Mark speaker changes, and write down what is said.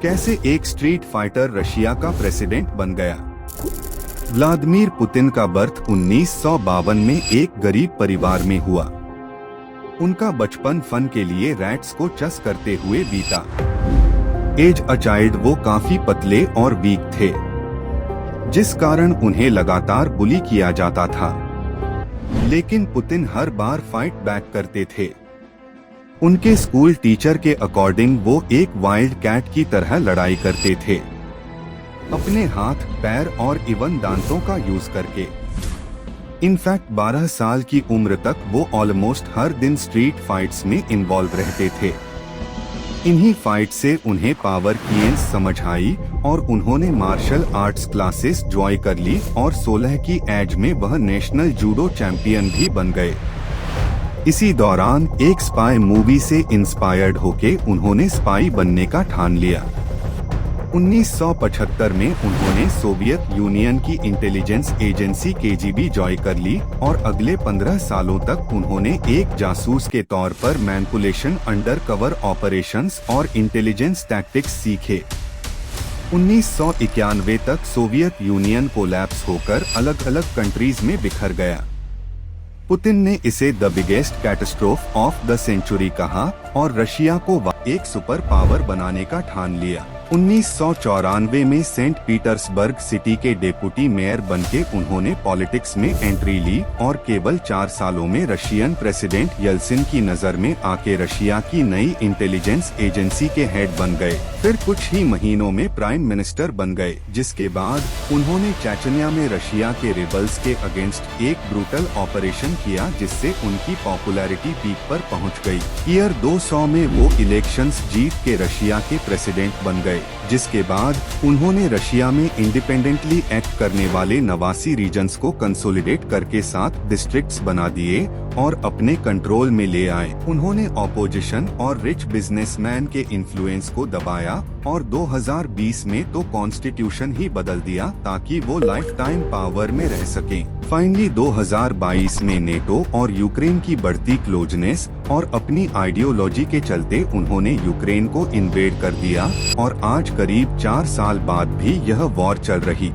Speaker 1: कैसे एक street fighter Russia का प्रेसिडेंट बन गया। व्लादिमीर पुतिन का बर्थ 1952 में एक गरीब परिवार में हुआ। उनका बचपन फन के लिए रैट्स को चस करते हुए बीता। एज अ चाइल्ड वो काफी पतले और वीक थे, जिस कारण उन्हें लगातार बुली किया जाता था। लेकिन पुतिन हर बार फाइट बैक करते थे। उनके स्कूल टीचर के अकॉर्डिंग वो एक वाइल्ड कैट की तरह लड़ाई करते थे, अपने हाथ, पैर और इवन दांतों का यूज करके। इनफैक्ट 12 साल की उम्र तक वो ऑलमोस्ट हर दिन स्ट्रीट फाइट्स में इन्वॉल्व रहते थे। इन्हीं फाइट से उन्हें पावर की एज समझ आई और उन्होंने मार्शल आर्ट्स क्लासेस ज्वाइन कर ली और 16 की एज में वह नेशनल जूडो चैंपियन भी बन गए। इसी दौरान एक स्पाई मूवी से इंस्पायर्ड होके उन्होंने स्पाई बनने का ठान लिया। 1975 में उन्होंने सोवियत यूनियन की इंटेलिजेंस एजेंसी केजीबी ज्वाइन कर ली और अगले 15 सालों तक उन्होंने एक जासूस के तौर पर मैनिपुलेशन, अंडरकवर ऑपरेशंस और इंटेलिजेंस टैक्टिक्स सीखे। 1991 तक सोवियत यूनियन कोलैप्स होकर अलग अलग कंट्रीज में बिखर गया। पुतिन ने इसे the biggest catastrophe of the century कहा और रशिया को एक सुपर पावर बनाने का ठान लिया। 1994 में सेंट पीटर्सबर्ग सिटी के डेप्यूटी मेयर बनके उन्होंने पॉलिटिक्स में एंट्री ली और केवल 4 सालों में रशियन प्रेसिडेंट येल्सिन की नजर में आके रशिया की नई इंटेलिजेंस एजेंसी के हेड बन गए। फिर कुछ ही महीनों में प्राइम मिनिस्टर बन गए, जिसके बाद उन्होंने चेचनिया में रशिया के रिबल्स के अगेंस्ट एक ब्रूटल ऑपरेशन किया, जिससे उनकी पॉपुलैरिटी पीक पर पहुंच गई। ईयर 200 में वो इलेक्शंस जीत के रशिया के प्रेसिडेंट बन गए, जिसके बाद उन्होंने रशिया में इंडिपेंडेंटली एक्ट करने वाले 89 रीजन्स को कंसोलिडेट करके 7 डिस्ट्रिक्ट्स बना दिए और अपने कंट्रोल में ले आए। उन्होंने ऑपोजिशन और रिच बिजनेसमैन के इन्फ्लुएंस को दबाया और 2020 में तो कॉन्स्टिट्यूशन ही बदल दिया ताकि वो लाइफ टाइम पावर में रह सकें। फाइनली 2022 में नेटो और यूक्रेन की बढ़ती क्लोजनेस और अपनी आइडियोलॉजी के चलते उन्होंने यूक्रेन को इन्वेड कर दिया और आज करीब 4 साल बाद भी यह वॉर चल रही।